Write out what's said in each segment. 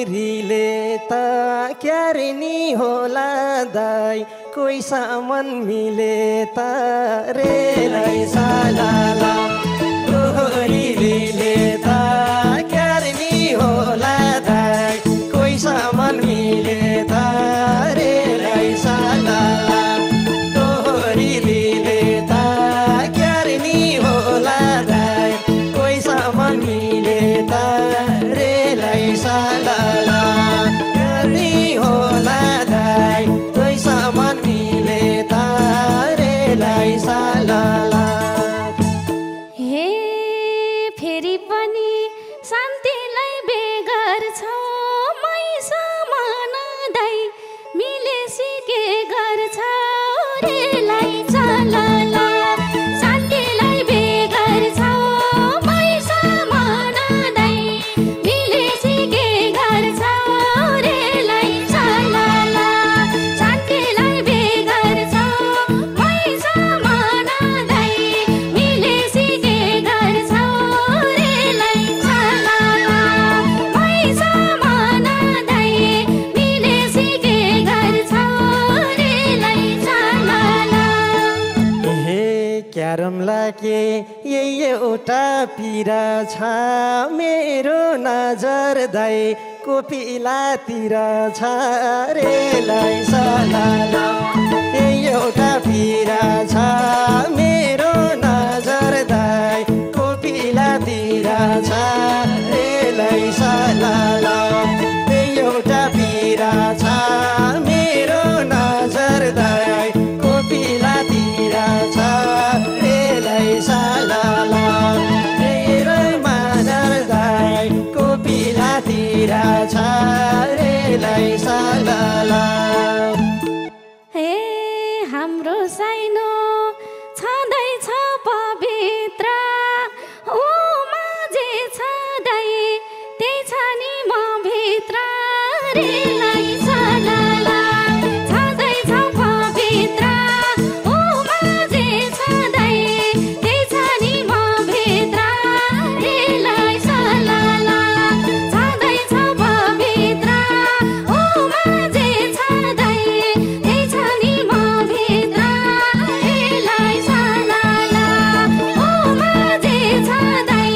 Relay त क्यारे नि होला दाई कोही सामान मिले त रेलाई सालाला दोहोरी रिले त क्यारे नि होला दाई कोही सामान मिले त रेलाई सालाला दोहोरी रिले त क्यारे नि होला दाई कोही सामान मिले त रेलाई सालाला क्यारे होला दाई कोही सामान मिले त रेलाई सालाला। हे फेरि पनि शान्तिलाई बेगर छ मै समान दाई मिलेसी के गर्छ रेलाई सालाला शान्तिलाई बेगर छ मै समान दाई मिलेसी के गर्छ रेलाई सालाला शान्तिलाई बेगर छ मै समान दाई मिलेसी के गर्छ रेलाई सालाला मै समान दाई मिलेसी के गर्छ रेलाई सालाला। हे क्यारमला के यही एउटा पिरा छ मेरो नजर दाई कोपिलातिर छ रेलाई सालाला यही एउटा पिरा छ मेरो नजर दाई कोपिलातिर छ रेलाई सालाला यही एउटा पिरा छ मेरो नजर दाई कोपिलातिर छ रेलाई सालाला मेरो नजर दाई कोपिलातिर छ रेलाई सालाला। हे हाम्रो साइनो छँदैछ पवित्र ऊ माझे छँदै त्यही छ नि म भित्र रेलाई सालाला छँदैछ पवित्र ऊ माझे छँदै त्यही छ नि म भित्र रेलाई सालाला छँदैछ पवित्र ऊ माझे छँदै त्यही छ नि म भित्र रेलाई सालाला ऊ माझे छँदै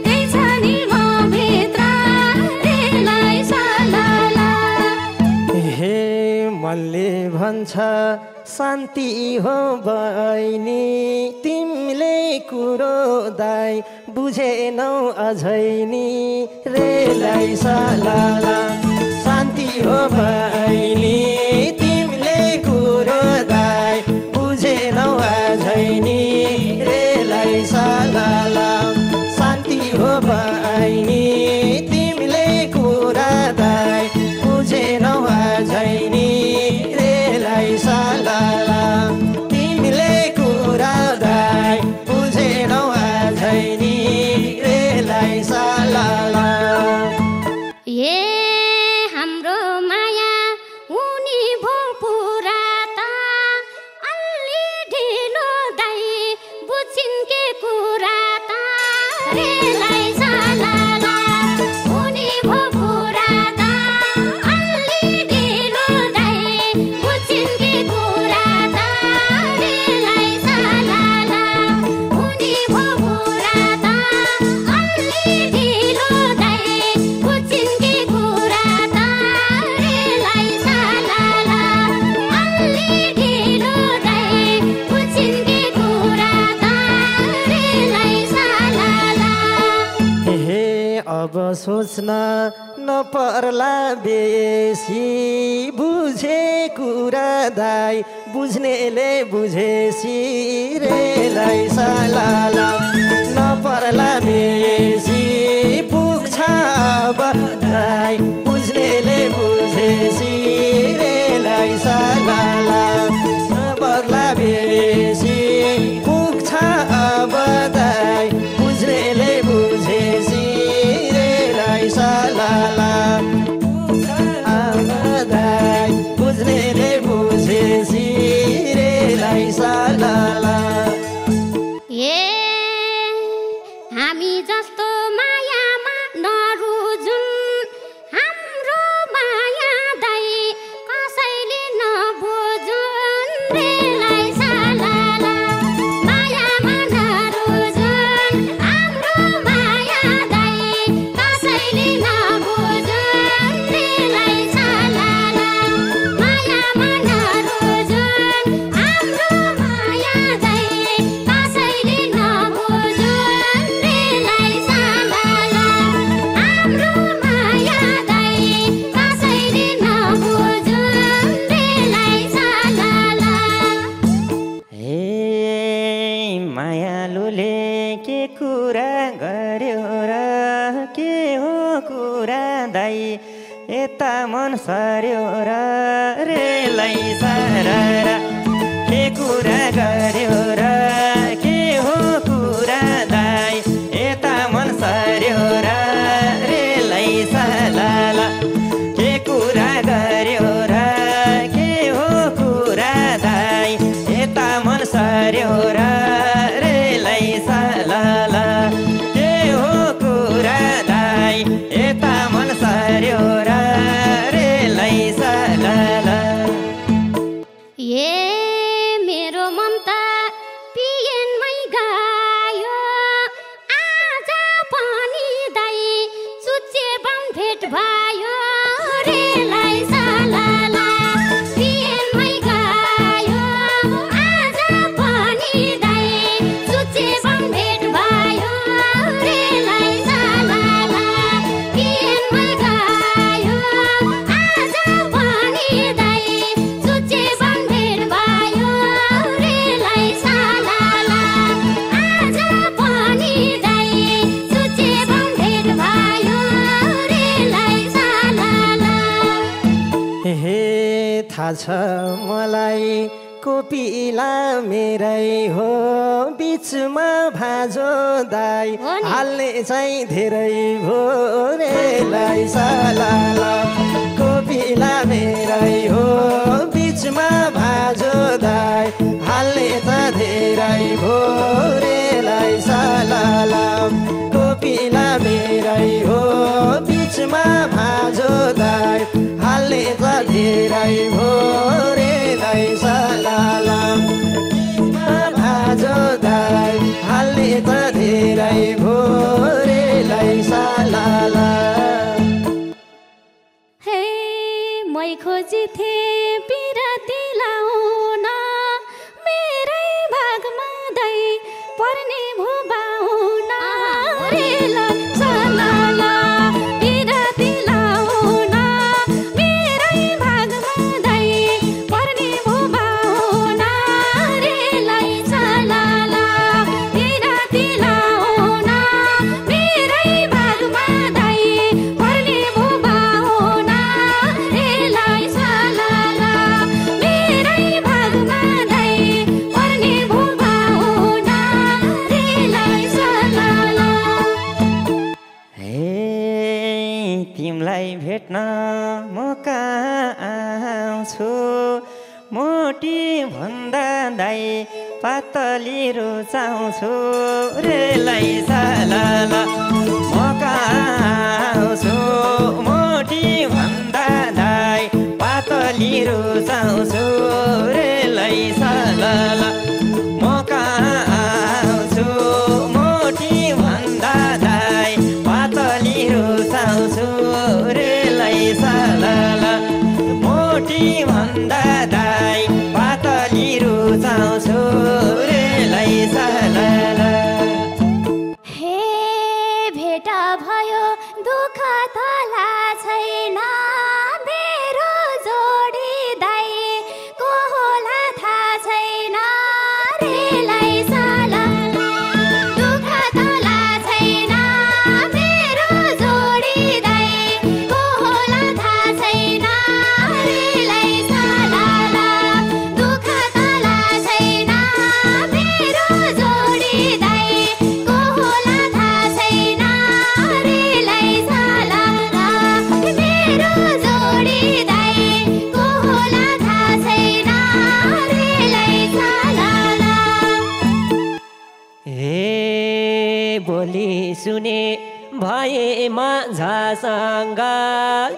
त्यही छ नि म भित्र रेलाई सालाला। हे मनले भन्छ शान्ति हो बहिनी तिमीले कुरो दाई बुझेनौ अझै नि रेलाई सालाला शान्ति हो बहिनी तिमीले कुरो दाई बुझेनौ अझै नि रेलाई सालाला शान्ति हो बहिनी तिमीले कुरा दाई बुझेनौ अझै नि रेलाई सालाला तिमीले कुरा दाई बुझेनौ अझै नि रेलाई सालाला। ए हाम्रो माया उनी भो पुरा त अलि ढिलो दाई बुझिन् के कुरा त रेलाई सालाला उनी भो पुरा त अलि ढिलो दाई बुझिन् के कुरा त रेलाई सालाला उनी भो पुरा त अलि ढिलो दाई बुझिन् के कुरा त रेलाई सालाला अलि ढिलो दाई बुझिन् के कुरा त रेलाई सालाला। हे अब सोच्न नपर्ला बेसी बुझे कुरा दाई बुझ्नेले बुझेसी रेलाई सालाला नपर्ला बेसी पुग्छ अब दाई बुझ्नेले बुझेसी रेलाई सालाला नपर्ला बेसी पुग्छ अब दाई बुझ्नेले बुझेसी रेलाई सालाला अब दाई बुझ्नेले बुझेसी रेलाई सालाला। ए हामी जस्तो मायामा नरुजुन् दाई यता मन सर्यो र रेलै सारा के कुरा गर्यो र के हो कुरा दाई यता मन सर्यो र रेलै साला के कुरा गर्यो र के हो कुरा दाई यता मन सर्यो र रेलै साला के हो कुरा दाई यता मन सर्यो र रेलै साला मेरो ममता पिएनमै गायो आज पनि दाइ चुच्चे बाउन भेट भयो रेलाई सालाला पिएनमै गायो आज पनि दाइ चुच्चे बाउन भेट भयो रेलाई सालाला पिएनमै गायो आज पनि दाइ चुच्चे बाउन भेट भयो रेलाई सालाला आज पनि दाइ चुच्चे बाउन भेट भयो रेलाई सालाला हे थाहा छ मलाई कोपिला मेरै हो बिचमा भाजो दाई हो नि। हाल्ने चाहिँ धेरै भो रेलाई सालाला कोपिला मेरै हो बिचमा भाजो दाई हाल्ने त धेरै भो रेलाई सालाला कोपिला मेरै हो बिचमा भाजो दाई हाल्ने त धेरै भो रेलाई सालाला भाजो दाई हाल्ने त धेरै भो रेलाई सालाला हे मै खोजिथे पिराती लाउन मेरै भागमा दाइ पर्ने भो बाहुन रेलाई सालाला पिराती लाउन मेरै भागमा दाइ पर्ने भो बाहुन रेलाई सालाला पिराती लाउन मेरै भागमा दाइ पर्ने भो बाहुन रेलाई सालाला मेरै भागमा दाइ पर्ने भो बाहुन रेलाई सालाला हे तिमलाई भेट्न म कहाँ आउँछु मोटी भन्दा दाइ पातली रुचाउँछु रेलाई सालाला म कहाँ आउँछु मोटी भन्दा दाइ पातली रुचाउँछु रेलाई सालाला म कहाँ आउँछु मोटी भन्दा दाइ पातली रुचाउँछु रेलाई सालाला मोटी भन्दा दाइ पातली रुचाउँछु रेलाई सालाला हे भेटा भयो दुःख तला छैन मेरो जोडी दाइ को होला थाहा छैन रेलाई सालाला दुःख तला छैन मेरो जोडी दाइ को होला थाहा छैन रेलाई सालाला दुःख तला छैन मेरो जोडी दाइ को होला थाहा छैन रेलाई सालाला मेरो जोडी दाइ को होला थाहा छैन रेलाई सालाला हे बोली सुने भए माझसँग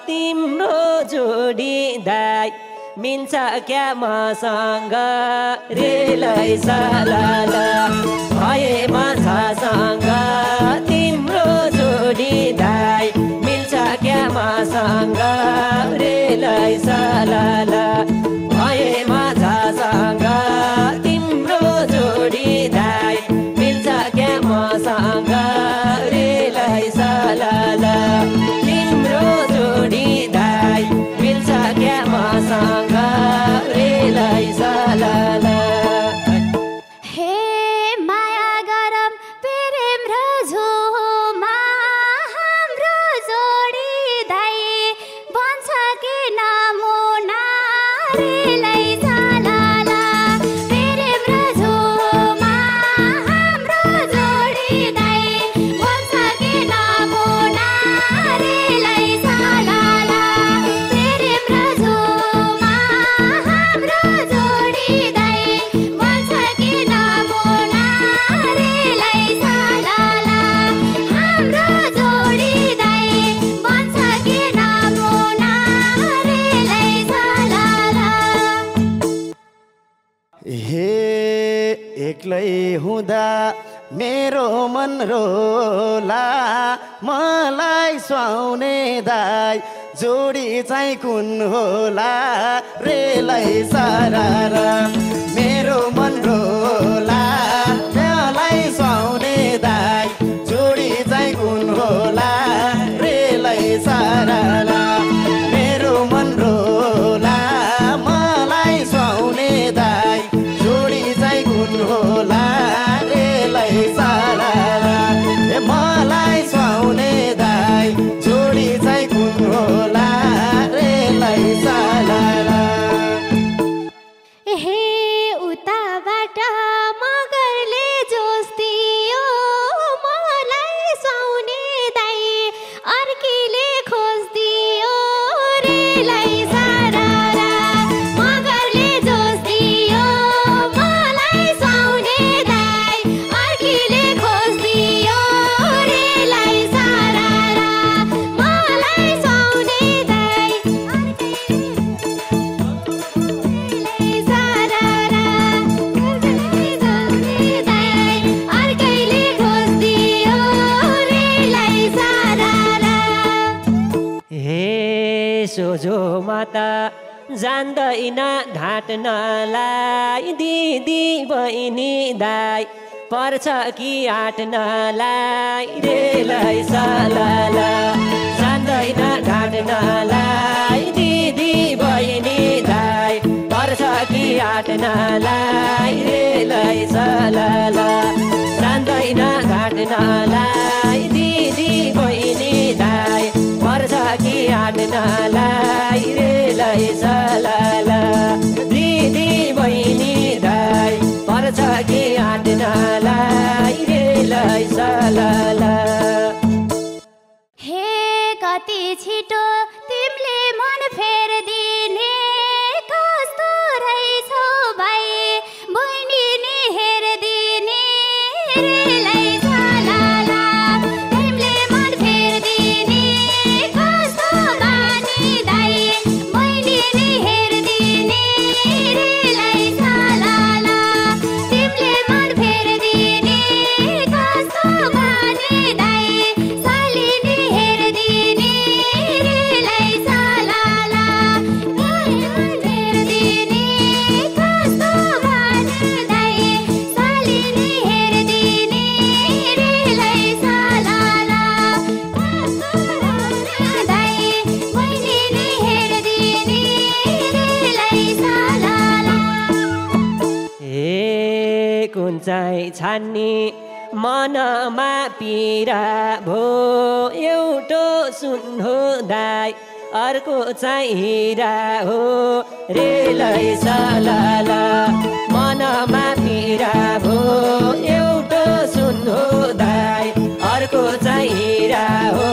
तिम्रो जोडी दाइ मिल्छ क्या मसँग रेलाई सालाला भए माझसँग तिम्रो जोडी दाइ मिल्छ क्या मसँग रेलाई सालाला भए माझसँग तिम्रो जोडी दाइ मिल्छ क्या मसँग रेलाई सालाला तिम्रो जोडी दाइ मिल्छ क्या मसँग रेलाई सालाला हे माया गरम प्रेम र झोमा हाम्रो जोडी दाइ एक्लै हुँदा मेरो मन रोला मलाई सुहाउने दाई जोडी चाहिँ कुन होला रेलै सारारा मेरो मन रोला मलाई सुहाउने दाई जोडी चाहिँ कुन होला रेलै सारारा मेरो मन रोला मलाई सुहाउने दाई जोडी चाहिँ कुन होला रेलै सारारा मलाई सुहाउने दाई जोडी चाहिँ कुन होला रेलै सारारा हे उताबाट मगरले जोस्दियो मलाई सुहाउने दाई अर्कीले खोज्दियो रेलै सारारा मगरले जोस्दियो मलाई सुहाउने दाई अर्कीले खोज्दियो रेलै सारारा मलाई सुहाउने दाई अर्कैले खोज्दियो रेलै सारारा हे सोझो माता जान्दैन ढाँट्नलाई दिदी बहिनी दाई पर्छ कि आँट्नलाई रेलै सालाला जान्दैन ढाँट्नलाई दिदी बहिनी दाई पर्छ कि आँट्नलाई रेलै सालाला जान्दैन ढाँट्नलाई दिदी बहिनी दाई पर्छ कि आँट्नलाई रेलै सालाला दिदी बहिनी दाई पर्छ कि आँट्नलाई रेलै सालाला हे कति छिटो तिमीले मन फेर्दिने कस्तो रहेछौ भाइ बहिनी नि हेर्दिने रेलै सालाला तिमीले मन फेर्दिने कस्तो बानी दाइ बहिनी नि हेर्दिने रेलै सालाला तिमीले मन फेर्दिने कस्तो बानी दाइ सालिनी हेर्दिने रेलै सालाला हेर्दिने कस्तो बानी दाइ सालिनी हेर्दिने रेलै सालाला कस्तो दाइ बहिनी नि हेर्दिने रेलै सालाला हे कुन चाहिँ छान्ने मनमा पीडा भो एउटो सुन हो दाई अर्को चाहिँ हिरा हो रेलै सालाला मनमा पीडा भो एउटो सुन हो दाई अर्को चाहिँ हिरा हो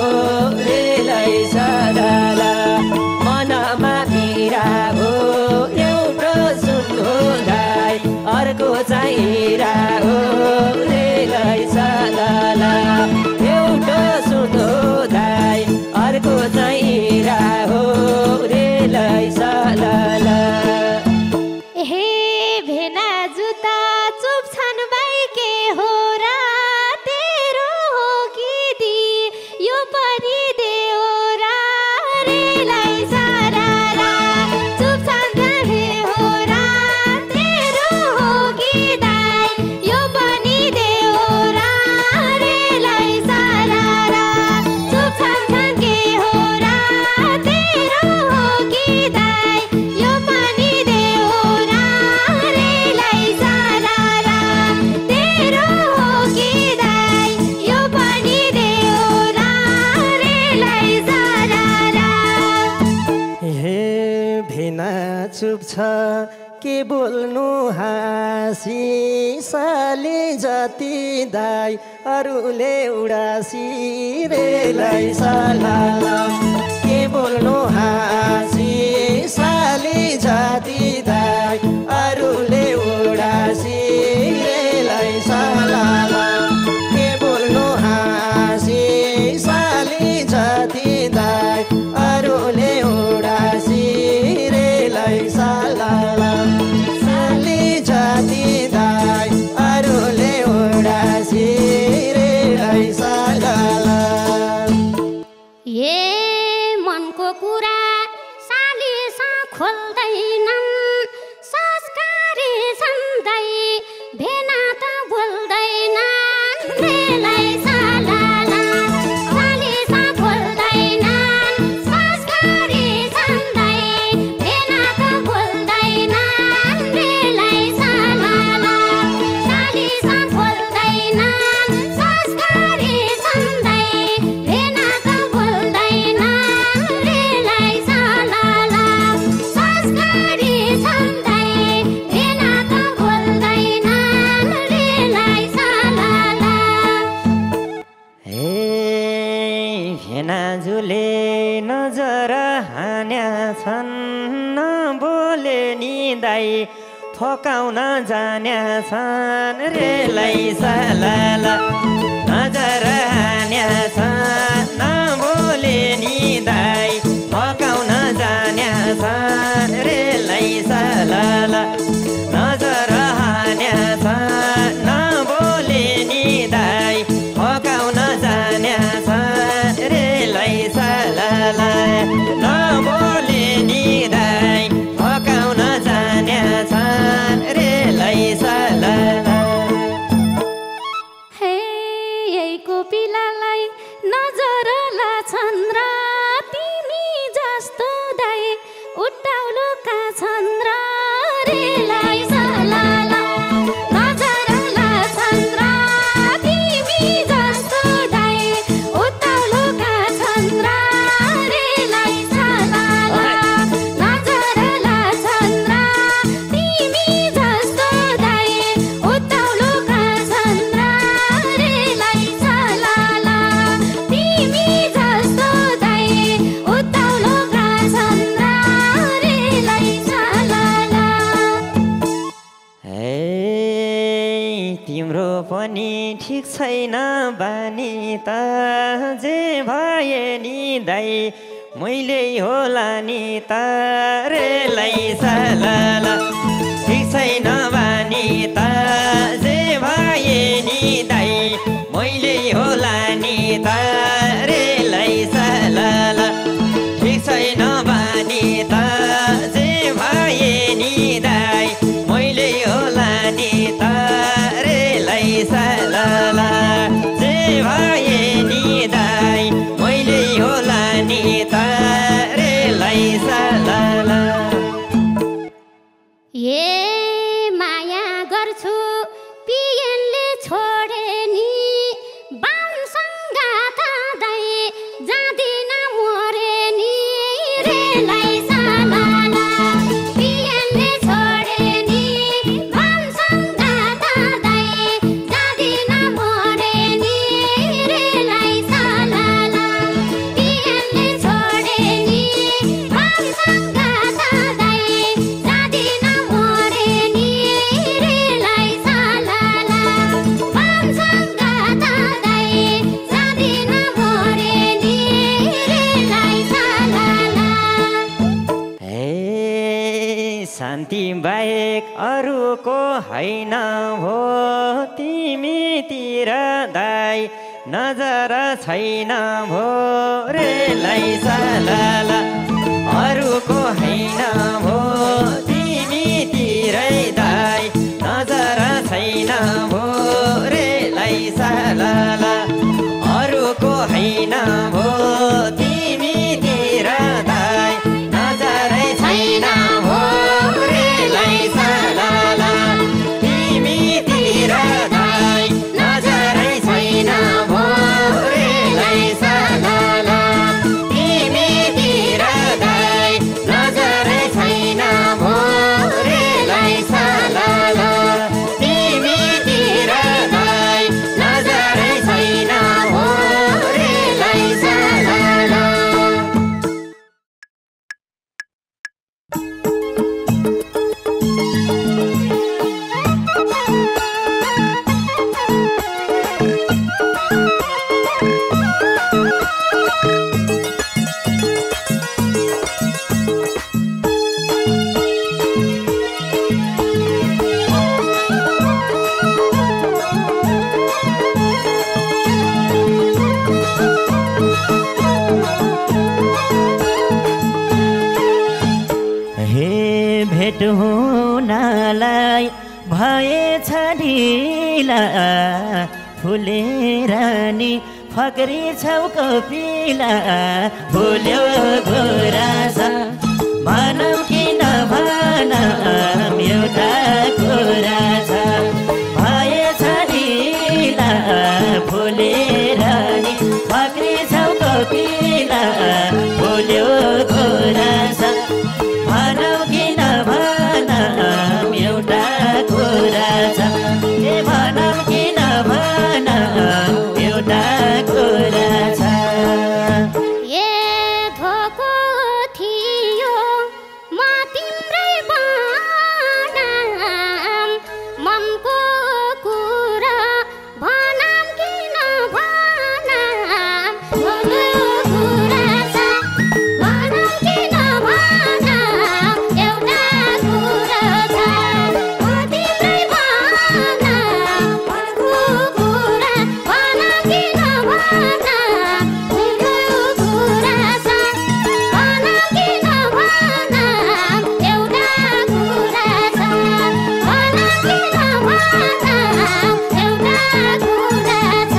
रेलै सालाला मनमा पीडा भो एउटो सुन हो दाई अर्को चाहिँ हिरा हो रेलै सालाला एउटो सुन हो दाई अर्को चाहिँ हिरा हो रेलै सालाला हे भेना जुत्ता चुप्छन् भाइ के हो र तेरो हो कि दी यो पनि देओरा रेलै सारारा चुप्छन् भाइ हो र तेरो हो कि दाइ यो पनि देओरा रेलै सारारा चुप्छन् के हो र तेरो हो कि दाइ यो पनि देओरा रेलै सारारा तेरो हो कि दाइ यो पनि देओरा रेलै सारारा हे भेना चुप छ के बोल्नु हाँसी साली जति दाई अरूले उडासी रेलै सालाला के बोल्नु हाँसी साली जति दाई अरूले उडासी रेलै सालाला के बोल्नु हाँसी साली जति दाई अरूले उडासी रेलै सालाला साली जति दाई अरू खोल्दैनन् संस्कारी छन्दै भेना त बोल्दैनन् रेलाई सालाला सालिसा खोल्दैनन् संस्कारी छन्दै भेना त बोल्दैनन् रेलाई सालाला सालिसा खोल्दैनन् संस्कारी छन्दै भेना त बोल्दैनन् रेलाई सालाला संस्कारी छन्दै भेना त बोल्दैनन् रेलाई सालाला। हे भेनाजुले नजर हान्या छन् नबोले नि दाइ फकाउन जान्या छन् रेलाई सालाला नजर हान्या छन् नबोले नि दाइ फकाउन जान्या छन् रेलाई सालाला नजर हान्या छन् नबोले नि दाइ फकाउन जान्या छन् रेलाई सालाला नबोले नि दाइ फकाउन जान्या छन् रेलाई सालाला। हे यही कोपिलालाई नजर लाछन् र तिमी जस्तो दाइ उटाउलोका छन् र रेलाई सालाला नजर लाछन् र तिमी जस्तो दाइ उटाउलोका छन् र रेलाई सालाला नजर लाछन् र तिमी जस्तो दाइ उटाउलोका छन् र रेलाई सालाला तिमी जस्तो दाइ उटाउलोका छन् र रेलाई सालाला। हे तिम्रो पनि ठिक छैन बानी त जे भए नि दाइ मैले होला नि त रेलाई सालाला ठिक छैन बानी त जे भए नि दाइ मैले होला नि त रेलाई सालाला ठिक छैन बानी त जे भए नि दाइ मैले होला नि त रेलाई सालाला जे भए नि दाइ मैले होला नि त रेलाई सालाला। ए माया गर्छु पिएनले छोडे नि बामसँग ताँदै जाँदिन मोरे नि रेलाई सालाला पिएनले छोडे नि बामसँग ताँदै जाँदिन मोरे नि रेलाई सालाला पिएनले छोडे नि बामसँग ताँदै जाँदिन मोरे नि रेलाई सालाला बामसँग ताँदै जाँदिन मोरे नि रेलाई सालाला। हे शान्ति बाहेक अरूको होइन हो तिमीतिर दाइ नजर छैन भो रेलाई सालाला अरूको होइन भो तिमीतिरै दाइ नजर छैन भो रेलाई सालाला अरूको होइन भो तिमीतिर दाइ नजरै छैन भो रेलाई सालाला तिमीतिर दाइ नजरै छैन भो रेलाई सालाला तिमीतिर भेट हुनलाई भएछ ढिला फुलेर नि फक्री छौ कपिला फुल्यो गुराँस भनौ कि नभनौ एउटा कुरा छ भएछ ढिला फुलेर नि फक्री छौ कपिला फुल्यो गुराँस भनौ कि नभनौ एउटा कुरा छ ए भनौ कि नभनौ एउटा कुरा छ ए धोको थियो म तिम्रै बनाम मनको कुरा भनाम कि नभनाम भोलो कुरा छ भनाम कि नभनाम एउटा कुरा छ म तिम्रै बनाम मनको कुरा भनाम कि नभनाम भोलो कुरा छ भनाम कि नभनाम एउटा कुरा छ भनाम कि नभनाम एउटा कुरा छ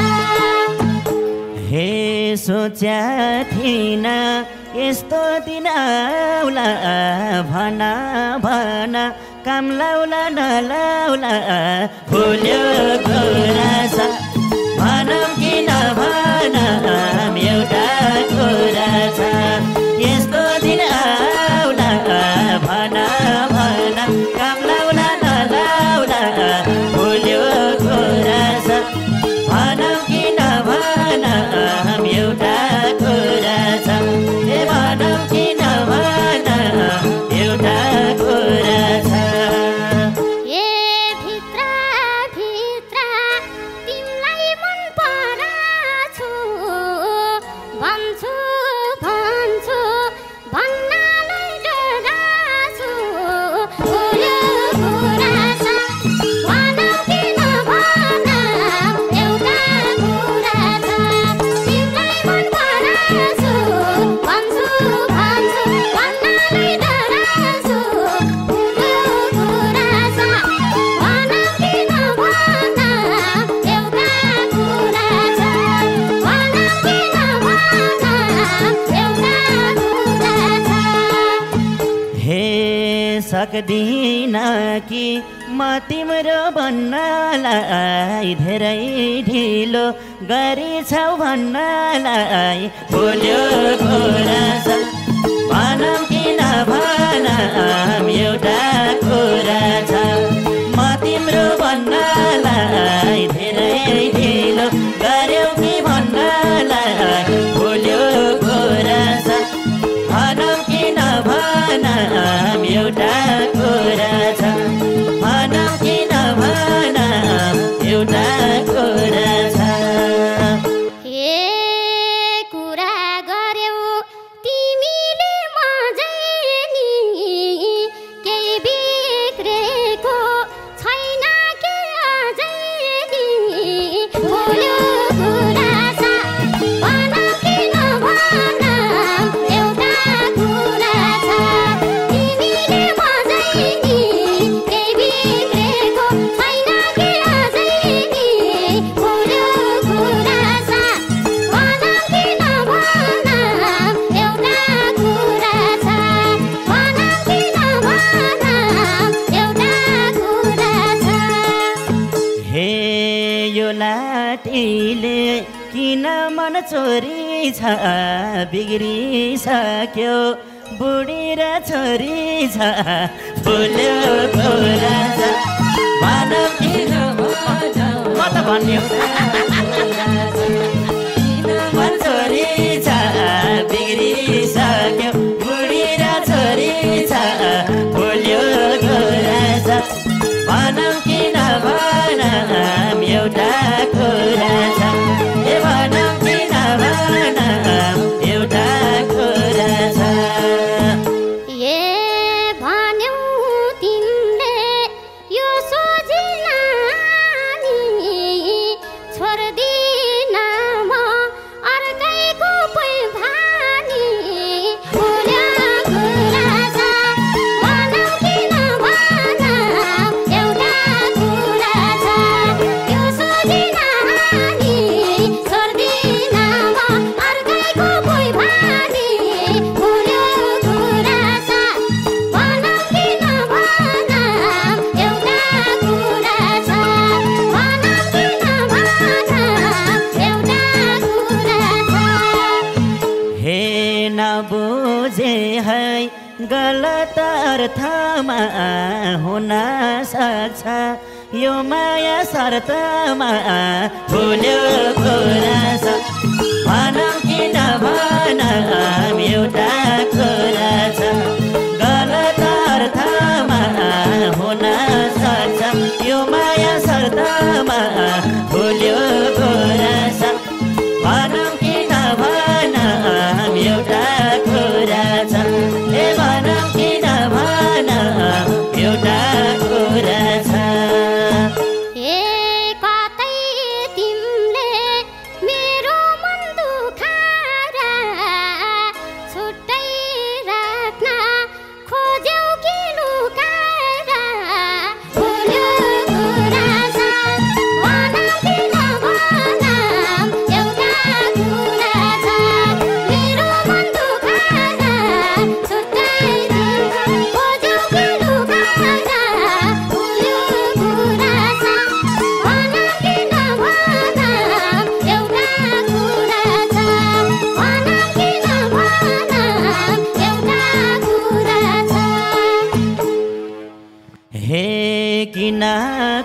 हे सोच्या थिइन यस्तो दिन आउला भन भन काम लाउला नलाउला फुल्यो गुराँस भनौ कि नभनौ एउटा कुरा छ यस्तो दिन आउला भन भन काम लाउला नलाउला फुल्यो गुराँस भनौ कि नभनौ एउटा कुरा छ ए भनौ कि नभनौ एउटा कुरा छ ए भित्र भित्र तिमीलाई मन पराछु भन्छु भन्छु भन्नलाई डराछु फुल्यो कुरा छ भनौ कि नभनौ एउटा कुरा छ तिमीलाई मन पराछु भन्छु भन्छु भन्नलाई डराछु फुल्यो कुरा छ भनौ कि नभनौ एउटा कुरा छ भनौ कि नभनौ एउटा कुरा छ हे सक्दिन कि म तिम्रो भन्नलाई धेरै ढिलो गरेछौ भन्नलाई फुल्यो गुराँस भनौ कि नभनौ एउटा कुरा छ म तिम्रो भन्नलाई धेरै ढिलो गर्यौ कि भन्नलाई फुल्यो गुराँस भनौ कि नभनौ एउटा कुरा छ भनौ कि नभनौ एउटा कुरा छ हे कुरा गर्यौ तिमीले मजै नि केही बिग्रेको छैन के अझै नि फुल्यो कुरा छ भनौ कि नभनौ एउटा कुरा छ तिमीले मजै नि केही बिग्रेको छैन के अझै नि फुल्यो कुरा छ भनौ कि नभनौ एउटा कुरा छ भनौ कि नभनौ एउटा कुरा छ हे यो लाटीले किन मन चोरी छ बिग्रिसक्यो बुढी र छोरी छ फुल्यो कुरा छ भनौ कि नभनौ म त भन्ने मन छोरी छ बिग्रिसक्यो बुढी र छोरी छ फुल्यो कुरा छ भनौ कि नभनौ एउटा कुरा छ ए भनौ कि नभनौ एउटा कुरा छ ए भन्यौ तिमीले यो सोझिला नि छोड नै गलत अर्थमा हुन सक्छ यो माया शर्तमा भुल्यो कुरा छ भनौँ कि नभनौँ एउटा कुरा छ गलत अर्थमा हुन सक्छ यो माया शर्तमा भुल्यो कुरा छ भनौँ कि नभनौँ एउटा कुरा छ ए भनौँ कि नभनौँ एउटा कुरा छ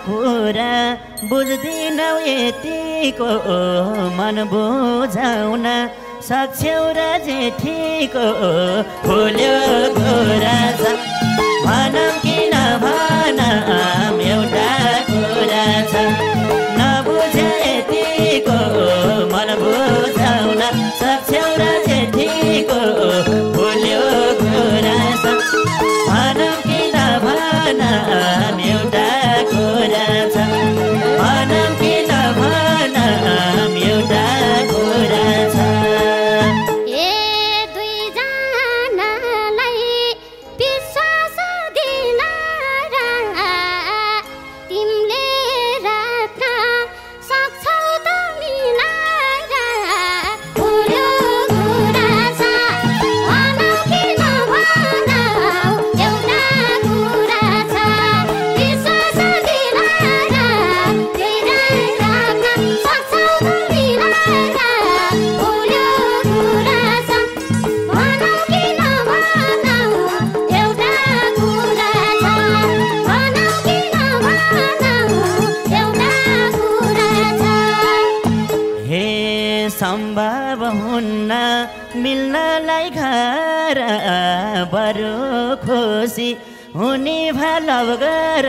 कुरा बुझ्दिनौ यतिको मन बुझाउन सक्छौ र जेठीको भुल्यो कुरा छ भनौँ कि नभनौँ एउटा कुरा छ नबुझे यतिको मन बुझाउन सक्छौ र जेठीको भुल्यो कुरा छ भनौँ कि नभनौँ एउटा कुरा छ भनौँ कि नभनौँ एउटा कुरा छ सम्भव हुन्न मिल्नलाई घर बरु खुसी हुने भलव गर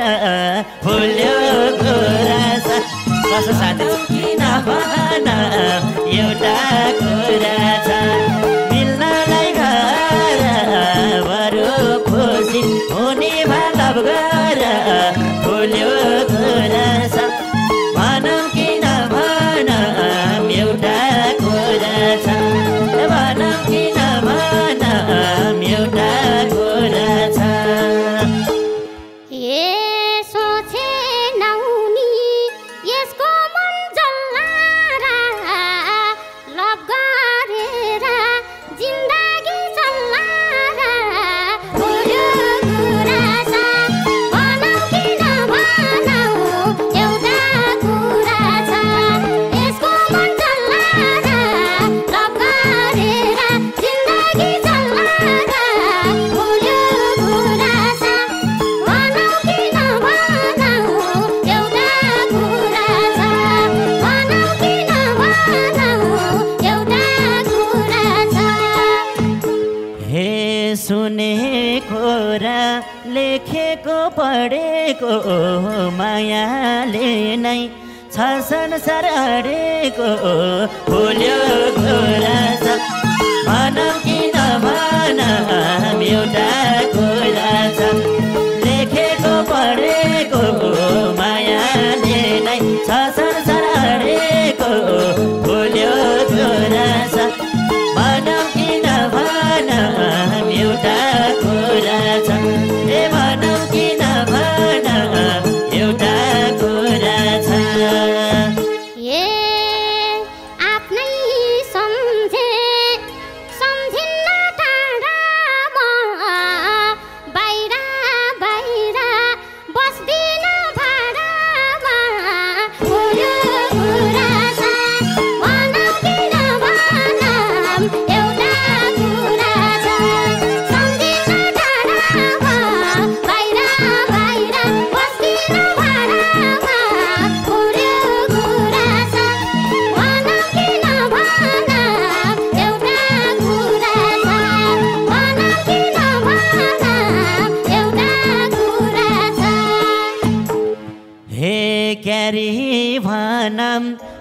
भुल्यो कुरा छ कसो साथी किन भन एउटा कुरा छ मिल्नलाई घर बरु खुसी हुने भलव गर भुल्यो कुरा छ भनौँ कि नभनौँ एउटा कुरा छ भनौँ कि नभनौँ एउटा कुरा छ सुनेको र लेखेको पढेको मायाले नै छ संसार अडेको भुल्यो कुरा छ भनौँ कि नभनौँ एउटा कुरा छ लेखेको पढेको मायाले नै छ संसार अडेको भुल्यो कुरा छ भनौँ कि नभनौँ एउटा कुरा छ ए भनौँ कि नभनौँ एउटा कुरा छ आफ्नै सम्झिन्न टाढामा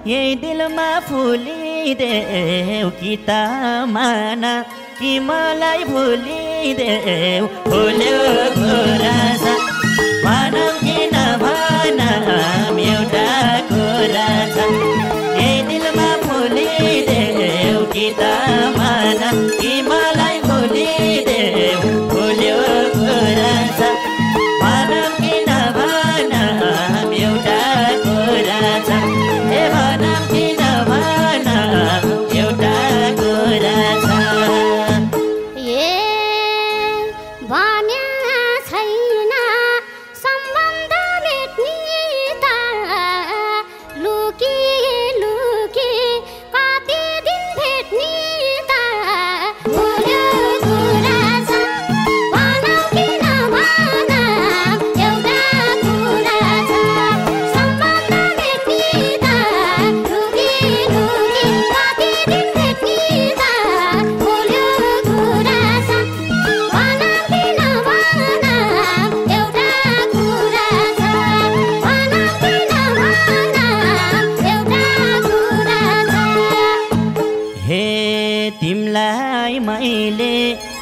यही दिलमा फुलिदेऊ कि त माना कि मलाई भुलिदेऊ फुल्यो गुराँस भनौँ कि नभनौँ एउटा कुरा छ यही दिलमा फुलिदेऊ कि त माना कि मलाई भुलिदेऊ फुल्यो गुराँस भनौँ कि नभनौँ एउटा कुरा छ ए भनौँ कि नभनौँ एउटा कुरा छ तिमलाई मैले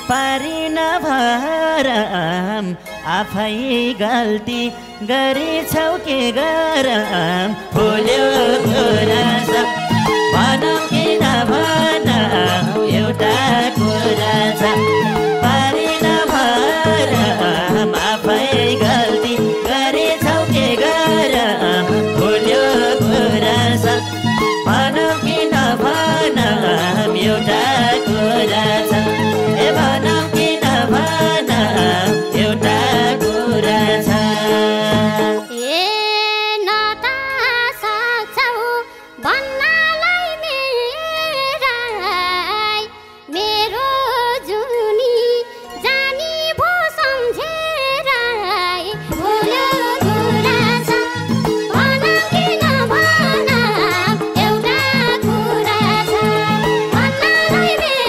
पारिन भरम आफै गल्ती गरेछौ के गरम फुल्यो गुराँस भनौँ कि नभनौँ एउटा कुरा छ पारिन भरम आफै गल्ती गरेछौ के गरम फुल्यो गुराँस भनौँ कि नभनौँ एउटा कुरा छ ए भनौँ कि नभनौँ एउटा कुरा छ ए न त सक्छौ भन्नलाई मेरो जुनी जानी भो सम्झेर फुल्यो गुराँस भनौँ कि नभनौँ एउटा कुरा छ भन्नलाई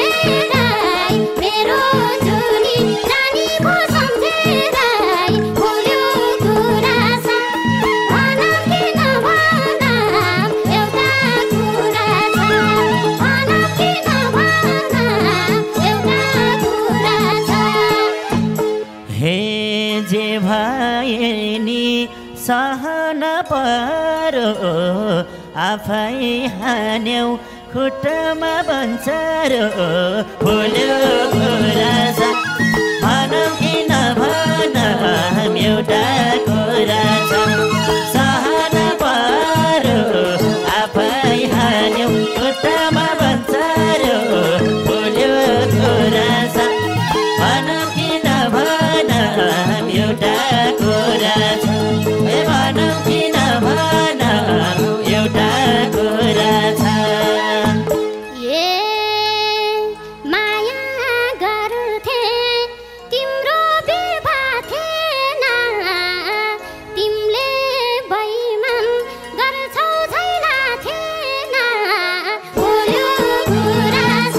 मेरो जुनी जानी भो सम्झेर फुल्यो गुराँस भनौँ कि नभनौँ एउटा कुरा छ भनौँ कि नभनौँ एउटा कुरा छ हे जे भए नि सहन परो आफै हान्यौ खुट्टामा बन्चरो फुल्यो गुराँस भनौँ कि नभनौँ एउटा कुरा छ सहन परो आफै हान्यौ खुट्टामा बन्चरो फुल्यो गुराँस भनौँ कि नभनौँ एउटा कुरा छ ए भनौँ कि नभनौँ एउटा कुरा छ माया गर्थे तिम्रो विवाह थिएन तिमीले बैमान गर्छौ झैला थिएन फुल्यो गुराँस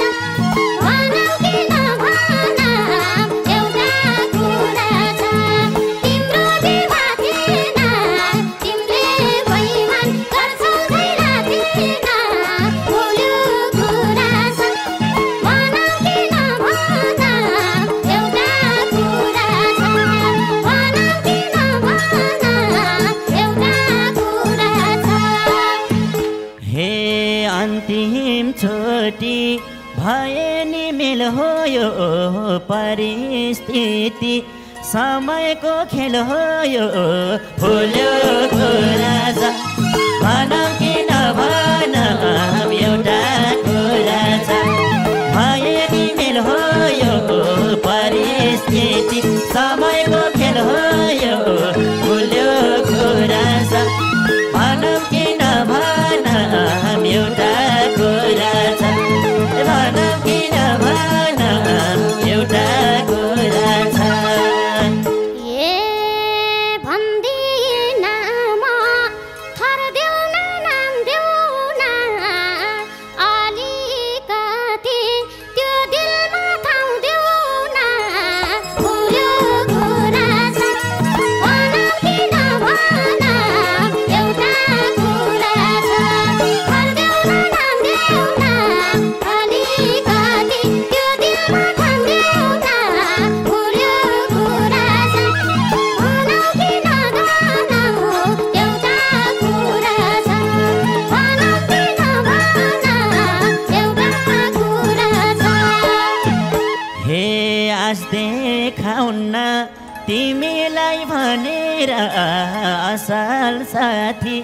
भनौँ कि नभनौँ एउटा कुरा छ तिम्रो विवाह थिएन तिमीले बैमान गर्छौ झैला थिएन फुल्यो गुराँस भनौँ कि नभनौँ एउटा कुरा छ भनौँ कि नभनौँ एउटा कुरा छ हे अन्तिम चोटि भए नि मेल हो यो परिस्थिति समयको खेल हो यो फुल्यो गुराँस भनौँ कि नभनौँ एउटा कुरा छ भए नि मेल हो यो परिस्थिति समयको खेल हो यो फुल्यो गुराँस भनौँ कि नभनौँ एउटा कुरा छ भनौँ कि नभनौँ एउटा कुरा छ भन्दिन म थर देऊ न नाम देऊ न अलिकति त्यो दिलमा ठाउँ देऊ न फुल्यो देखाउन्न तिमीलाई भनेर असल साथी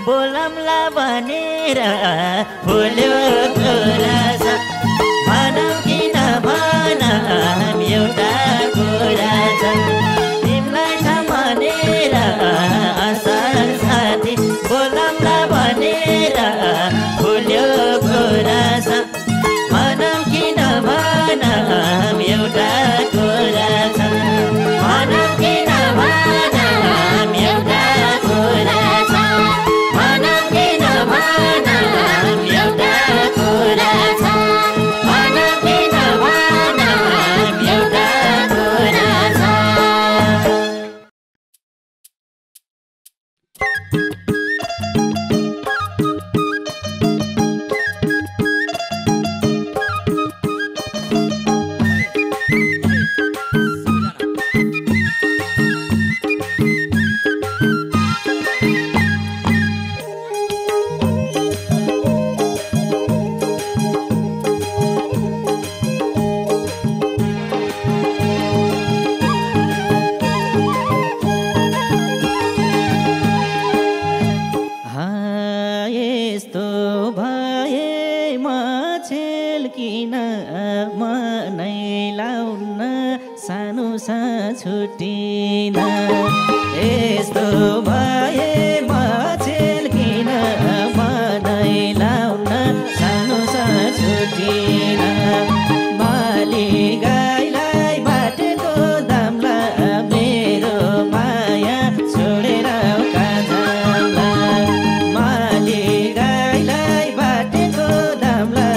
बोलाउँला भनेर फुल्यो गुराँस भनौँ किन भनौँ एउटा कुरा छ तिमीलाई छ भनेर असल साथी बोलाउँला भनेर फुल्यो गुराँस भनौँ किन भनौँ एउटा कुरा छ भनौँ किन भनौँ एउटा कुरा छ भनौँ किन भनौँ एउटा कुरा छ भनौँ किन भनौँ एउटा कुरा छ। यस्तो भए म छेल्किन मनै लाउन सानो सा छुटिन यस्तो भए म छेल्किन मनै लाउन सानो सा छुटिन माली गाईलाई बाटेको दामला मेरो माया छोडेर काजाला माली गाईलाई बाटेको दामला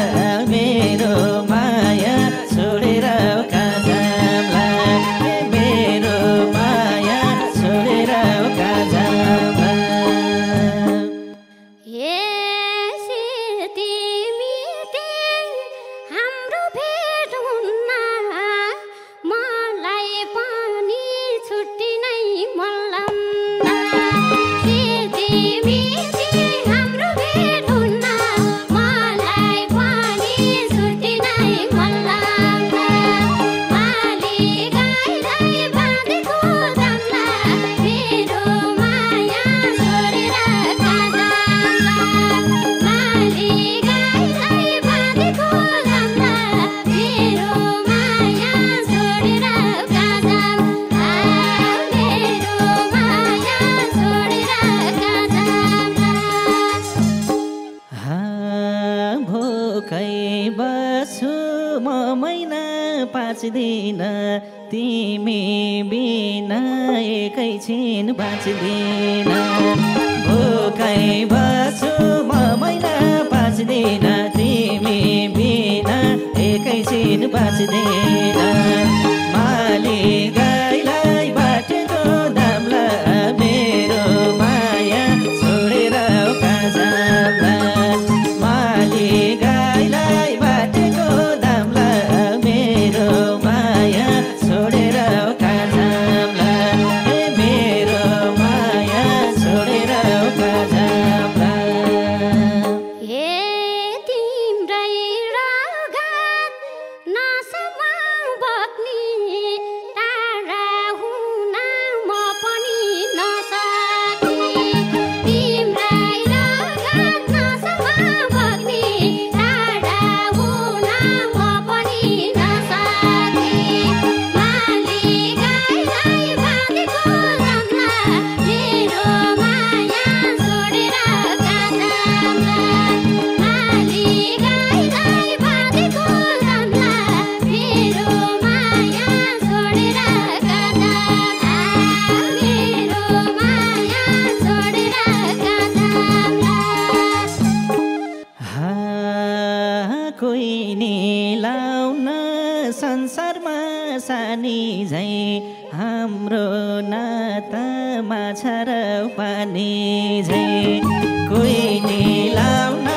मेरो माया छोडेर काजाला मेरो माया छोडेर काजाला। हाम्रो भेट हुन्न मलाई पनि छुट्टी नै मल्लम्दा हाम्रो भेट हुन्न मलाई पनि छुट्टी नै मल्लम्दा माली गाईलाई बाँधेको दामला मेरो माया छोडेर काजाला माली गाईलाई बाँधेको दामला मेरो माया छोडेर काजाला मेरो माया छोडेर काजाला। भोकै बस्छु म महिना 5 दिन तिमी बिना एकैछिन बाँच्दिन भोकै बस्छु म महिना 5 दिन तिमी बिना एकैछिन बाँच्दिन माली गाईलाई बाटेको दामला मेरो माया छोडेर काजाला माली गाईलाई बाटेको दामला मेरो माया छोडेर काजाला मेरो माया छोडेर काजाला। तिम्रै रगत नसमा बग्ने टाढा हुन म पनि नसक्ने तिम्रै रगत नसमा बग्ने टाढा हुन म पनि नसक्ने माली गाईलाई बाँधेको दामला मेरो माया छोडेर काजाला माली गाईलाई बाँधेको दामला मेरो माया छोडेर काजाला मेरो माया छोडेर काजाला। कोही नि लाउन संसारमा सानी झै हाम्रो नाता माछा र पानी झै कोही नि लाउन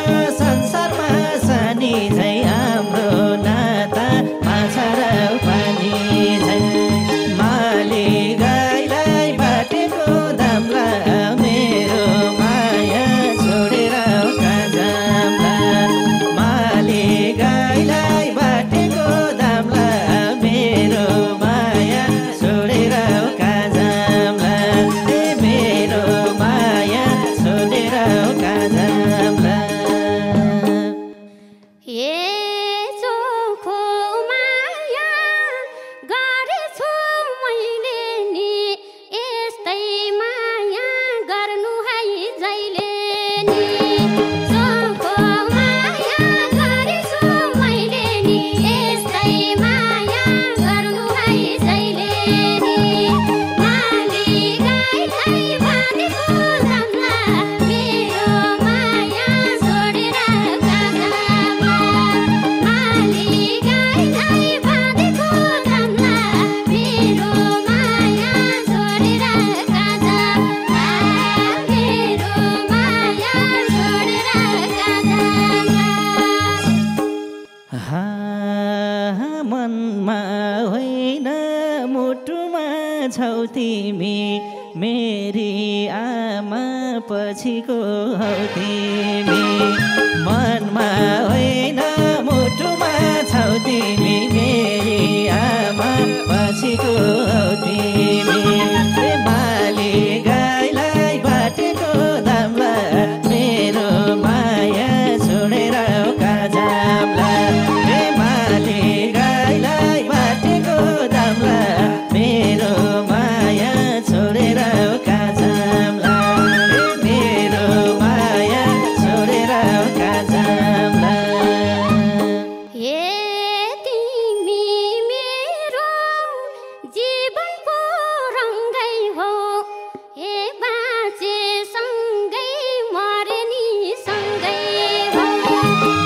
संसारमा सानी झै हाम्रो नाता माछा र पानी झै माली गाईलाई बाटेको दामला मेरो माया छोडेर काजाला माली गाईलाई बाटेको दामला मेरो माया मनमा होइन मुटुमा छौ तिमी मेरी आमा पछिको हौ तिमी मनमा होइन मुटुमा छौ तिमी मेरी आमा पछिको हौ तिमी माली गाईलाई बाटेको दामला मेरो माया छोडेर काजामला माली गाईलाई बाटेको दामला मेरो माया छोडेर काजामला मेरो माया छोडेर काजामला तिमी मेरो जीवनको रङ्गै हो बाँचे सँगै मरे नि सँगै हो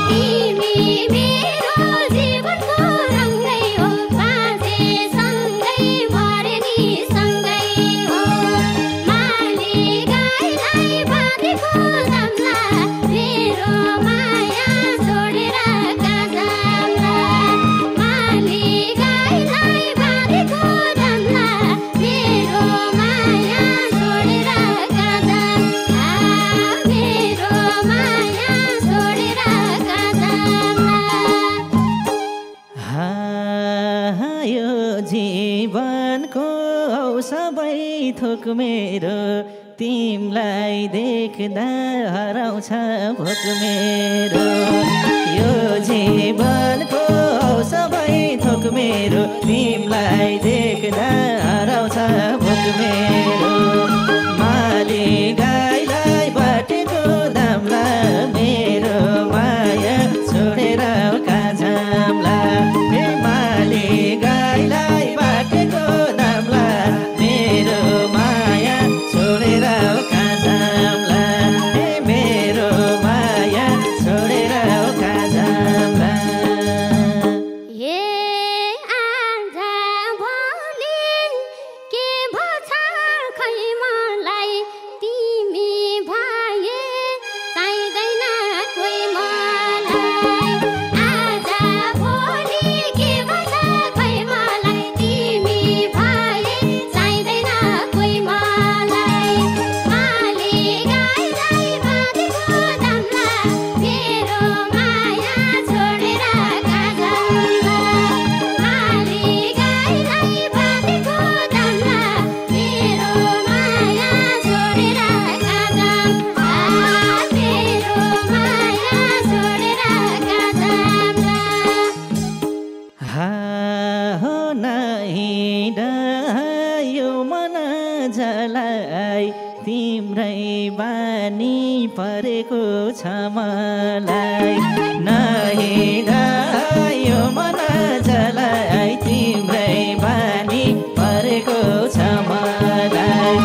तिमी मेरो जीवनको रङ्गै हो बाँचे सँगै मरे नि सँगै हो माली गाईलाई बाँधेको दामला मेरो माया छोडेर काजामला माली गाईलाई बाँधेको दामला मेरो माया छोडेर काजामला मेरो माया छोडेर काजामला यो जीवनको सबै थोक मेरो तिमलाई देख्दा हराउँछ भोक मेरो यो जीवनको सबै थोक मेरो तिमलाई देख्दा हराउँछ भोक मेरो माली गाईलाई बाटेको दामला मेरो माया छोडेर काजामला माली गाईलाई बाटेको दामला मेरो माया छोडेर काजामला मेरो माया छोडेर काजामला आज भोलि के भन्छ खै मलाई तिमी भए चाहिँदैन कोही मलाई आज भोलि के भन्छ खै मलाई तिमी भए चाहिँदैन कोही मलाई माली गाईलाई बाँधेको दामला मेरो माया छोडेर काजामला माली गाईलाई बाँधेको दामला मेरो माया छोडेर काजामला मेरो माया छोडेर काजामला हो नहिँड यो मन जलाई तिम्रै बानी परेको छ मलाई नहिँड यो मन जलाई तिम्रै बानी परेको छ मलाई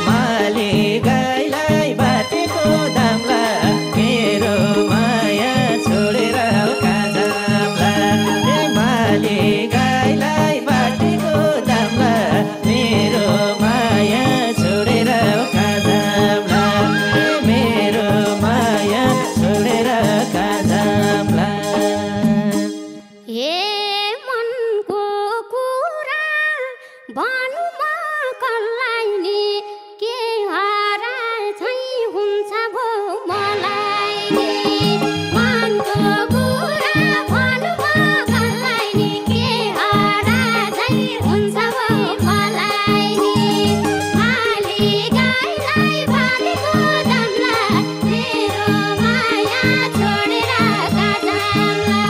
माली गाईलाई बाटेको दामला मेरो माया छोडेर काजामला माली गाईलाई बाटेको दामला मेरो माया छोडेर काजामला मेरो माया छोडेर काजामला मनको कुरा भनु म कसलाई नि के हराइ हुन्छ भो मलाई नि मनको कुरा भनु म कसलाई नि के हराइ हुन्छ भो मलाई नि माली गाईलाई बाँधेको दामला मेरो माया छोडेर काजामला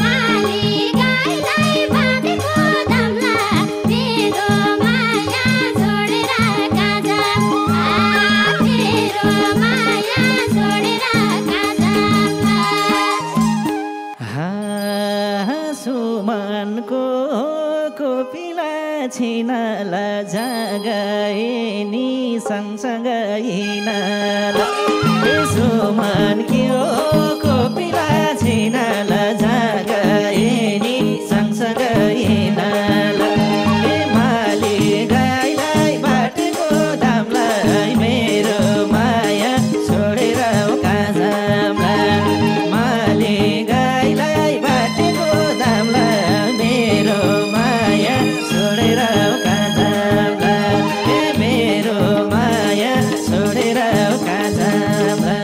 माली गाईलाई बाँधेको दामला मेरो माया छोडेर काजामला मेरो जागए नि सँगसँगै हिँडला सुमन के हो कोपिला छिनला जागए नि सँगसँगै हिँडला माली गाईलाई बाटेको दामलाई मेरो माया छोडेर कहाँ जाम्ला माली गाईलाई बाटेको दामलाई मेरो माया छोडेर कहाँ जाम्ला मेरो माया छोडेर कहाँ जाम्ला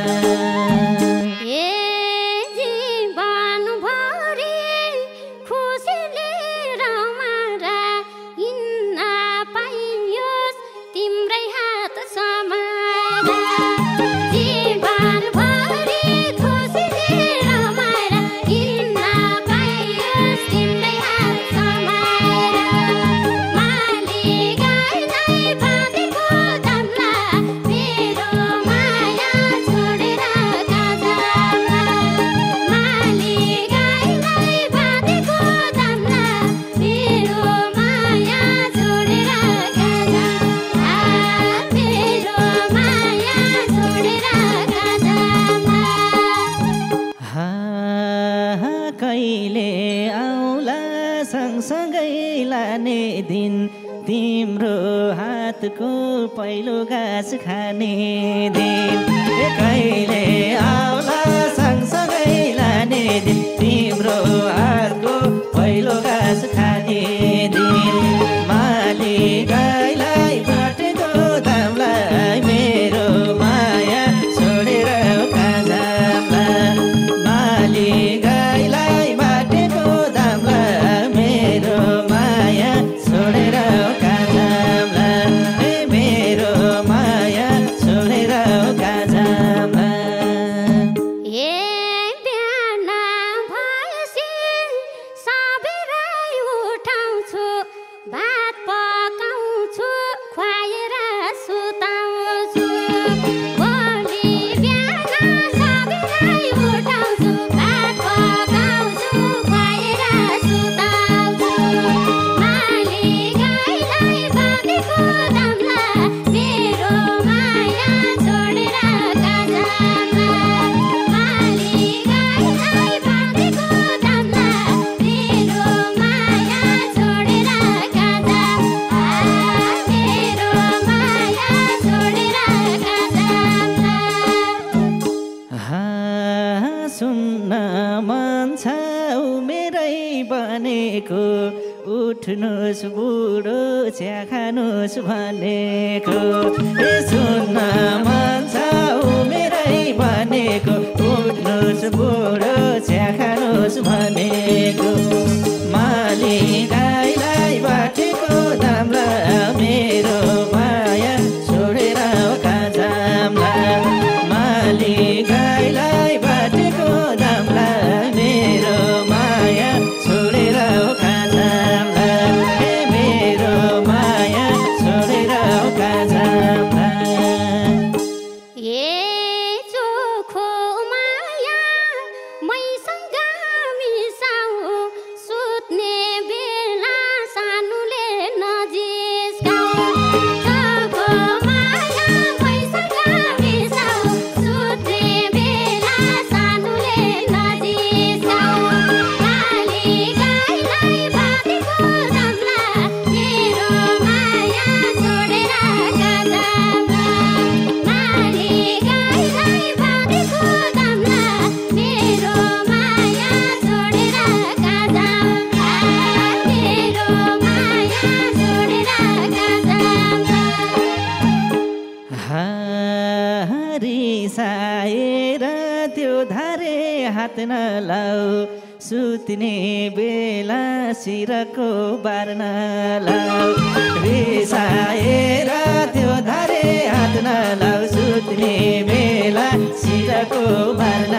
सँगसँगै लाने दिन तिम्रो हातको पहिलो घाँस खाने दिन कहिले आउला सँगसँगै लाने दिन तिम्रो हातको पहिलो घाँस खाने दिन माली गाईलाई बाटेको दामलाई मेरो माया छोडेर कहाँ जाम्ला माली गाईलाई बाटेको दामलाई मेरो माया छोडेर कहाँ जाम्ला मेरो माया छोडेर कहाँ जाम्ला भात पकाउँछु खुवाएर सुताउँछु भोलि बिहान सबैलाई उठाउँछु भात पकाउँछु खुवाएर सुताउँछु माली गाईलाई बाँधेको दामला मेरो माया छोडेर कहाँ जाम्ला माली गाईलाई बाँधेको दामला मेरो माया छोडेर कहाँ जाम्ला मेरो माया छोडेर कहाँ जाम्ला सुन्न मन छ उमेरै बनेको उठ्नुहोस् बुढो चिया खानुहोस् भनेको सुन्न मन छ उमेरै बनेको उठ्नुहोस् बुढो चिया खानुहोस् भनेको माली गाईलाई बाटेको दामला मेरो माया छोडेर कहाँ जाम्ला माली गाईलाई बाटेको दामला मेरो माया छोडेर कहाँ जाम्ला मेरो माया छोडेर कहाँ जाम्ला चोखो माया मैसँग मिसाउ सुत्ने बेला सानुले नजिस्काऊ चोखो माया मैसँग मिसाउ सुत्ने बेला सानुले नजिस्काऊ माली गाईलाई बाँधेको दामला मेरो माया छोडेर कहाँ जाम्ला माली गाईलाई बाँधेको दामला मेरो माया छोडेर कहाँ जाम्ला मेरो माया छोडेर कहाँ जाम्ला रिसाएर त्यो धारे हात नलाऊ सुत्ने बेला शिरको बार्न लाऊ रिसाएर त्यो धारे हात नलाऊ सुत्ने बेला शिरको बार्न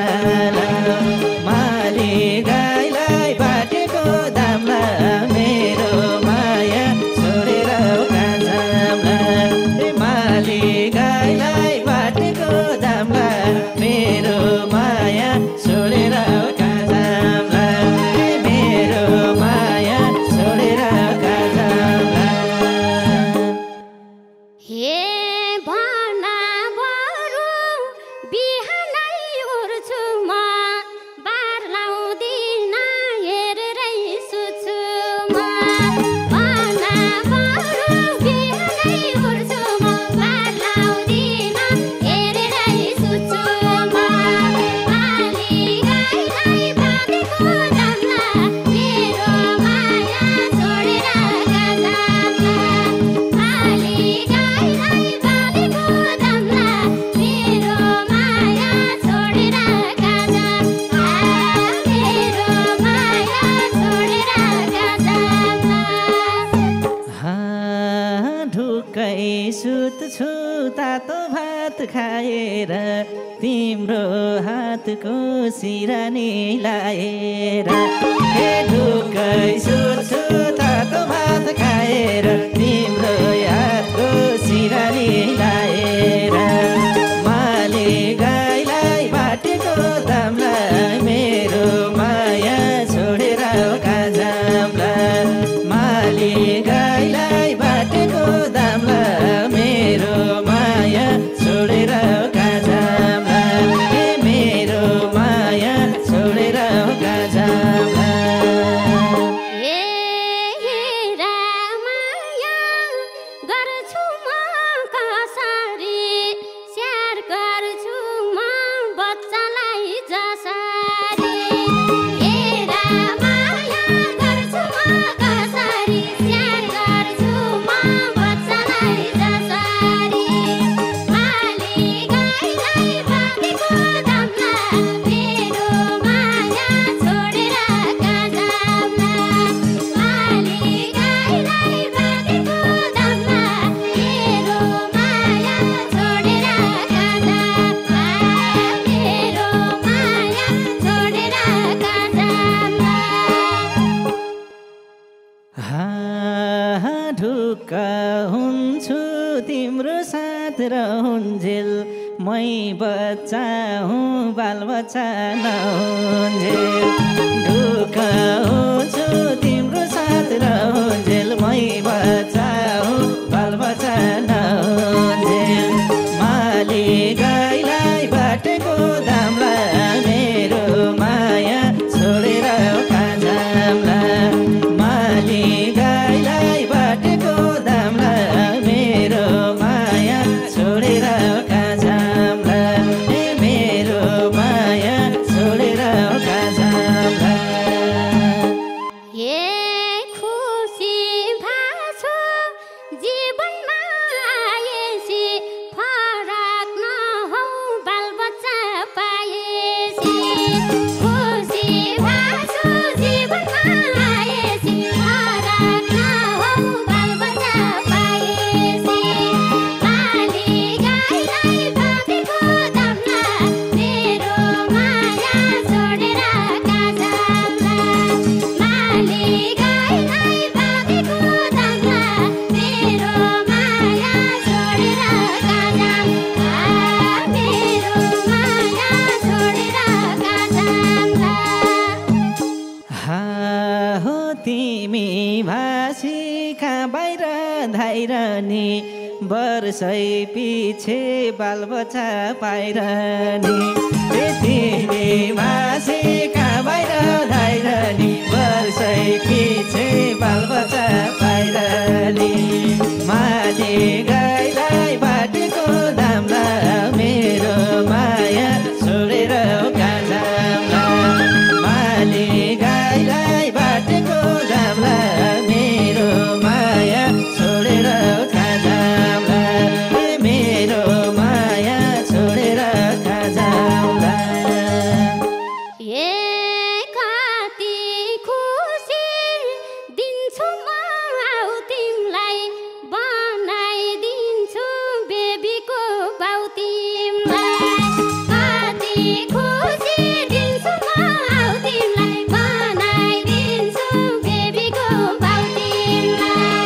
लाऊ माली गाईलाई बाटेको दामला मेरो माया छोडेर कहाँ जाम्ला माली गाईलाई बाटेको दामला मेरो माया छोडेर कहाँ जाम्ला मेरो माया छोडेर कहाँ जाम्ला ढुक्कै सुत्छु तातो भात खाएर तिम्रो हातको सिरानी लाएर हे ढुक्कै सुत्छु तातो भात खाएर तिम्रो हातको सिरानी लाएर माले गाईलाई बाटेको दामलाई मेरो माया छोडेर काजामलाई माले गाईलाई बाटेको दामलाई मेरो माया छोडेर काजामलाई मेरो माया छोडेर काजामलाई हुन्छु तिम्रो साथ रहन्जेल मै बच्चा हुँ बालबच्चा नहुन्जेल ढुक्क हुन्छु तिम्रो साथ रहन्जेल मै बच्चा हुँ बालबच्चा नहुन्जेल माले गाईलाई बाटेको दामलाई मेरो माया छोडेर काजामलाई माले गाईलाई बाटेको दामलाई मेरो माया छोडेर काजामलाई मेरो माया छोडेर काजामलाई खुसी भाषो जीवनमा आएपछि फरक नहौ बालबच्चा पाएपछि खुसी भाषो जीवनमा आएपछि फरक नहौ बालबच्चा पाएपछि माले गाईलाई बाटेको दामलाई मेरो माया छोडेर काजामलाई माले गाईलाई बाटेको दामलाई मेरो माया छोडेर काजामलाई मेरो माया छोडेर काजामलाई हो तिमी भाषी कहाँ बाहिर धाइरहने वर्षै पछि बालबच्चा पाइरहने तिमी भाषी कहाँ बाहिर धाइरहने वर्षै पछि बालबच्चा पाइरहने माले गाईलाई बाटेको दामलाई मेरो माया छोडेर काजामलाई माले गाईलाई बाटेको दामलाई मेरो माया छोडेर काजामलाई मेरो माया छोडेर काजामलाई कति खुसी दिन्छु म आउ तिमीलाई बनाइदिन्छु बेबीको बाउ तिमीलाई कति खुसी दिन्छु म आउ तिमीलाई बनाइदिन्छु बेबीको बाउ तिमीलाई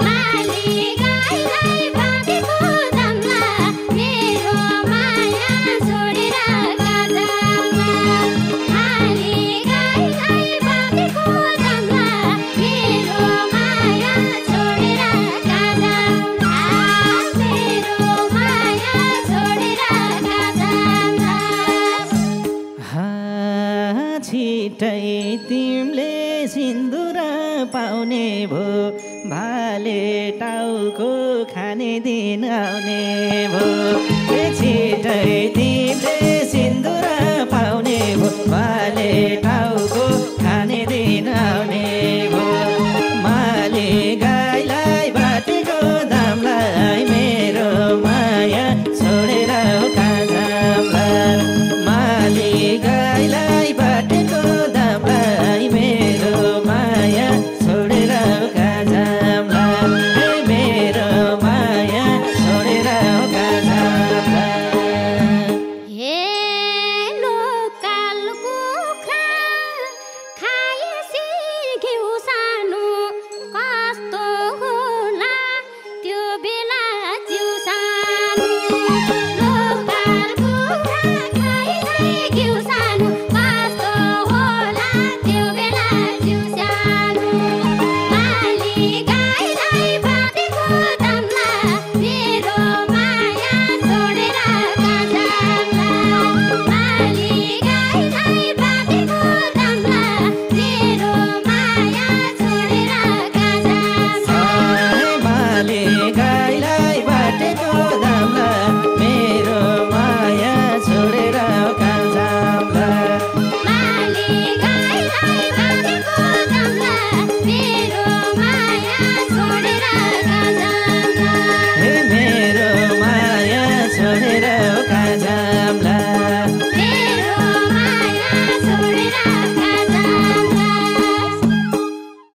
माले गाईलाई बाटेको दामलाई मेरो माया छोडेर काजामलाई माले गाईलाई बाटेको दामलाई मेरो माया छोडेर काजामलाई मेरो माया छोडेर काजामलाई छिटै तिमीले सिन्दुर पाउने भो भाले टाउको खाने दिन आउने भो छिटै तिमीले सिन्दुर पाउने भो भाले टाउको खाने दिन आउने भो माले गाईलाई बाटेको दामलाई मेरो माया छोडेर काजामलाई माले गाईलाई बाटेको दामलाई मेरो माया छोडेर काजामलाई मेरो